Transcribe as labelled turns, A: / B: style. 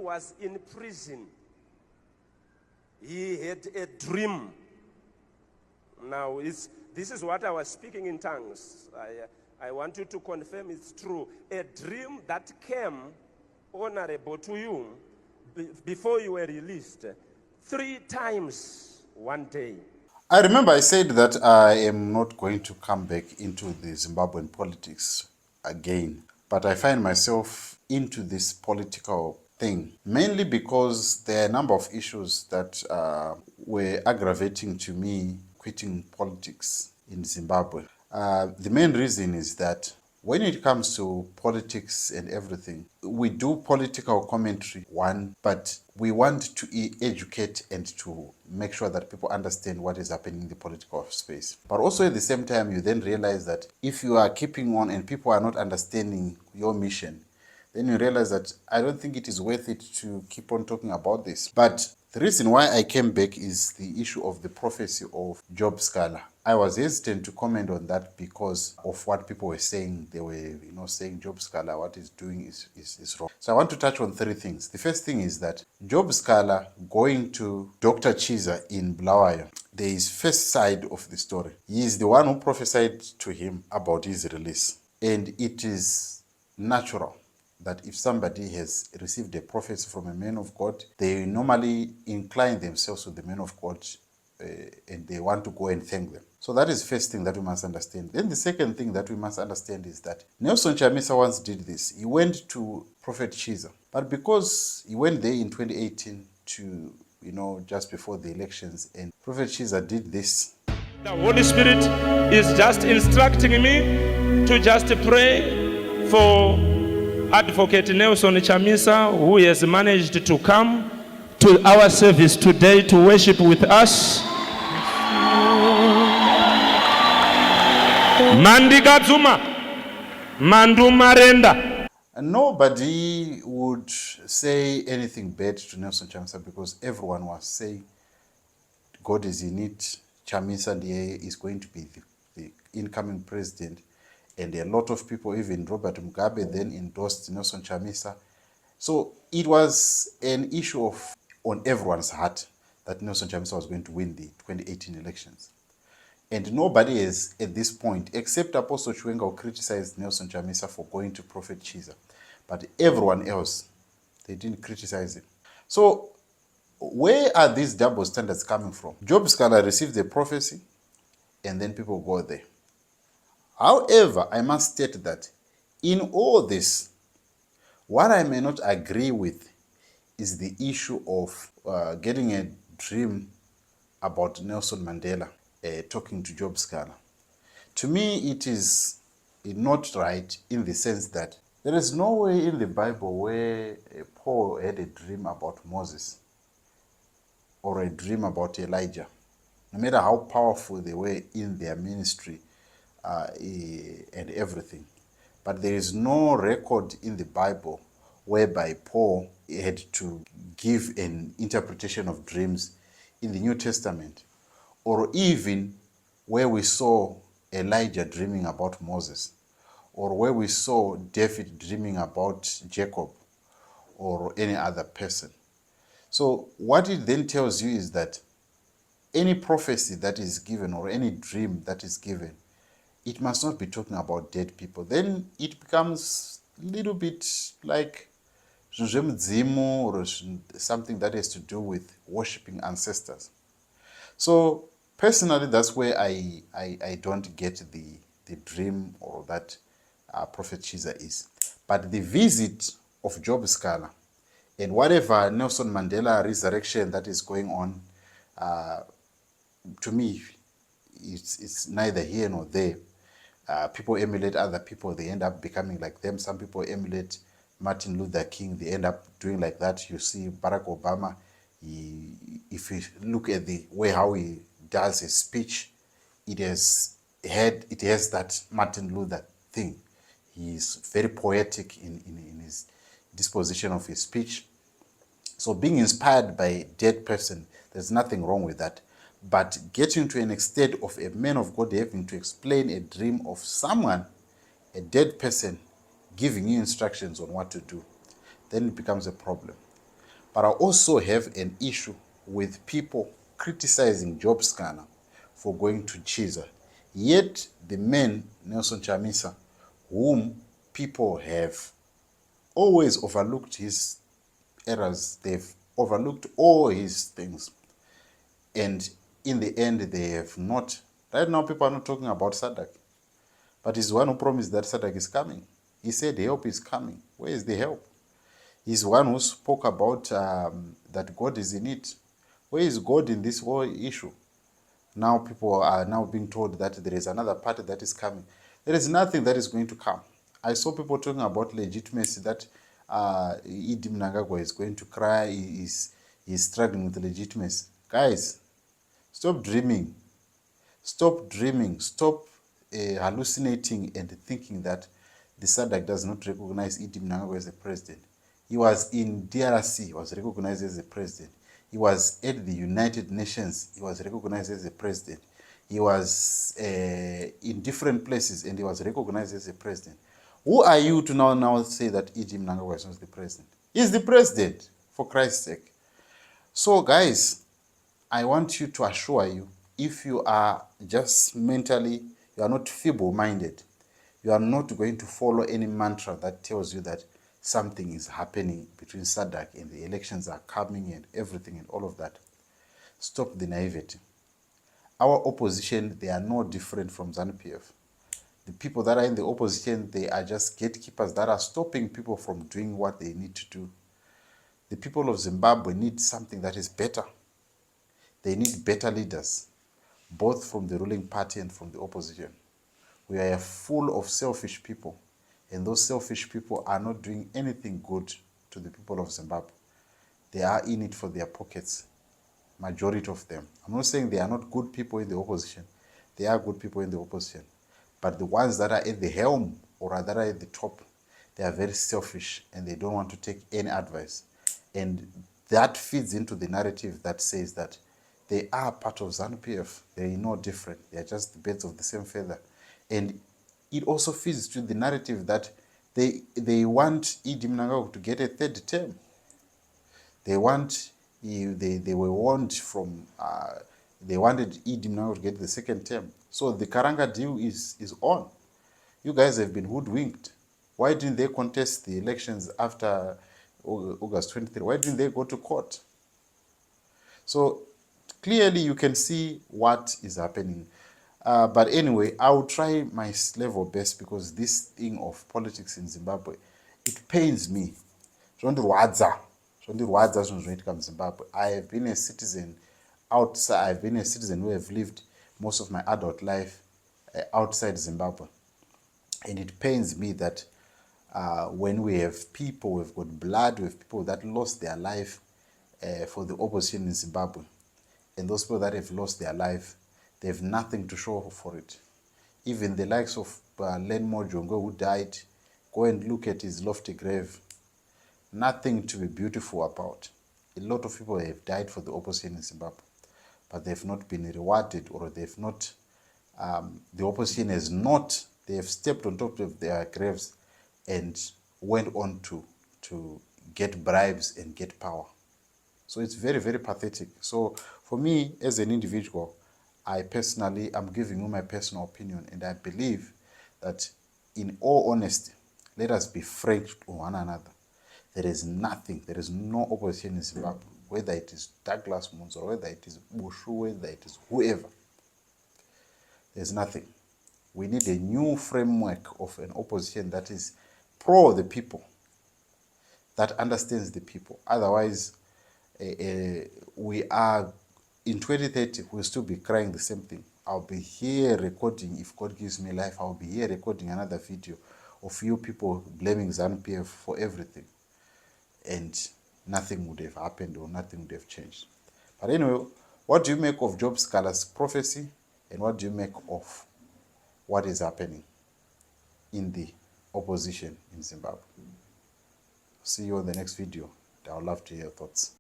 A: was in prison, he had a dream. Now, this is what I was speaking in tongues. I want you to confirm it's true. A dream that came honorable to you before you were released 3 times one day.
B: I remember I said that I am not going to come back into the Zimbabwean politics again, but I find myself into this political thing, mainly because there are a number of issues that were aggravating to me quitting politics in Zimbabwe. The main reason is that when it comes to politics and everything, we do political commentary, but we want to educate and to make sure that people understand what is happening in the political space. But also at the same time, you then realize that if you are keeping on and people are not understanding your mission, then you realize that I don't think it is worth it to keep on talking about this. But the reason why I came back is the issue of the prophecy of Job Sikhala. I was hesitant to comment on that because of what people were saying. They were, saying Job Sikhala, what he's doing is wrong. So I want to touch on 3 things. The first thing is that Job Sikhala going to Dr. Chiza in Bulawayo, there is first side of the story. He is the one who prophesied to him about his release. And it is natural that if somebody has received a prophecy from a man of God, they normally incline themselves to the man of God and they want to go and thank them. So that is the first thing that we must understand. Then the second thing that we must understand is that Nelson Chamisa once did this. He went to Prophet Chiza, but because he went there in 2018 to, just before the elections, and Prophet Chiza did this.
C: The Holy Spirit is just instructing me to just pray for Advocate Nelson Chamisa, who has managed to come to our service today to worship with us. Mandigadzuma, Mandumarenda.
B: Nobody would say anything bad to Nelson Chamisa because everyone was saying God is in it. Chamisa is going to be the incoming president. And a lot of people, even Robert Mugabe, then endorsed Nelson Chamisa. So it was an issue on everyone's heart that Nelson Chamisa was going to win the 2018 elections. And nobody has, at this point, except Apostle Chiwenga, who criticized Nelson Chamisa for going to Prophet Chiza. But everyone else, they didn't criticize him. So where are these double standards coming from? Job Sikhala received the prophecy, and then people go there. However, I must state that in all this, what I may not agree with is the issue of getting a dream about Nelson Mandela talking to Job Sikhala. To me, it is not right in the sense that there is no way in the Bible where Paul had a dream about Moses or a dream about Elijah, no matter how powerful they were in their ministry and everything. But there is no record in the Bible whereby Paul had to give an interpretation of dreams in the New Testament, or even where we saw Elijah dreaming about Moses, or where we saw David dreaming about Jacob or any other person. So what it then tells you is that any prophecy that is given or any dream that is given, it must not be talking about dead people. Then it becomes a little bit like or something that has to do with worshipping ancestors. So personally, that's where I don't get the dream or that Prophet Chiza is. But the visit of Job Sikhala and whatever Nelson Mandela resurrection that is going on, to me, it's neither here nor there. People emulate other people, they end up becoming like them. Some people emulate Martin Luther King, they end up doing like that. You see Barack Obama, if you look at the way how he does his speech, it has that Martin Luther thing. He's very poetic in his disposition of his speech. So being inspired by a dead person, there's nothing wrong with that. But getting to an extent of a man of God having to explain a dream of someone, a dead person, giving you instructions on what to do, then it becomes a problem. But I also have an issue with people criticizing Job Sikhala for going to Chiza. Yet the man, Nelson Chamisa, whom people have always overlooked his errors, they've overlooked all his things. And in the end, they have not. Right now, people are not talking about Sadak. But he's the one who promised that Sadak is coming. He said help is coming. Where is the help? He's one who spoke about that God is in it. Where is God in this whole issue? Now people are now being told that there is another party that is coming. There is nothing that is going to come. I saw people talking about legitimacy, that Idi Mnangagwa is going to cry, he's struggling with legitimacy. Guys, stop dreaming. Stop dreaming. Stop hallucinating and thinking that the SADC does not recognize Idi Mnangagwa as the president. He was in DRC, he was recognized as the president. He was at the United Nations, he was recognized as the president. He was in different places and he was recognized as the president. Who are you to now say that Idi Mnangagwa is not the president? He's the president, for Christ's sake. So guys, I want you to assure you, if you are just mentally, you are not feeble-minded, you are not going to follow any mantra that tells you that something is happening between SADC and the elections are coming and everything and all of that. Stop the naivety. Our opposition, they are no different from ZANU-PF. The people that are in the opposition, they are just gatekeepers that are stopping people from doing what they need to do. The people of Zimbabwe need something that is better. They need better leaders, both from the ruling party and from the opposition. We are full of selfish people, and those selfish people are not doing anything good to the people of Zimbabwe. They are in it for their pockets, majority of them. I'm not saying they are not good people in the opposition. They are good people in the opposition. But the ones that are at the helm or that are at the top, they are very selfish and they don't want to take any advice. And that feeds into the narrative that says that they are part of ZANU-PF. They are no different. They are just the birds of the same feather. And it also feeds to the narrative that they want Idi Mnangagwa to get a third term. They want, they were warned from, they wanted Idi Mnangagwa to get the second term. So the Karanga deal is on. You guys have been hoodwinked. Why didn't they contest the elections after August 23? Why didn't they go to court? So clearly you can see what is happening. But anyway, I will try my level best, because this thing of politics in Zimbabwe, it pains me. Zimbabwe. I have been a citizen outside. I've been a citizen who have lived most of my adult life outside Zimbabwe. And it pains me that when we have people, we've got blood, we have people that lost their life for the opposition in Zimbabwe. And those people that have lost their life, they have nothing to show for it. Even the likes of Len Mojongo, who died, go and look at his lofty grave. Nothing to be beautiful about. A lot of people have died for the opposition in Zimbabwe, but they've not been rewarded, or they've not, the opposition has not, they have stepped on top of their graves and went on to get bribes and get power. So it's very, very pathetic. So for me, as an individual, I personally, I'm giving you my personal opinion, and I believe that in all honesty, let us be frank to one another. There is nothing, there is no opposition in Zimbabwe, whether it is Douglas Munzo, or whether it is Bushu, whether it is whoever. There's nothing. We need a new framework of an opposition that is pro the people, that understands the people. Otherwise, we are, in 2030, we'll still be crying the same thing. I'll be here recording, if God gives me life, I'll be here recording another video of you people blaming ZANU-PF for everything. And nothing would have happened, or nothing would have changed. But anyway, what do you make of Job Sikhala's prophecy? And what do you make of what is happening in the opposition in Zimbabwe? See you on the next video. I would love to hear your thoughts.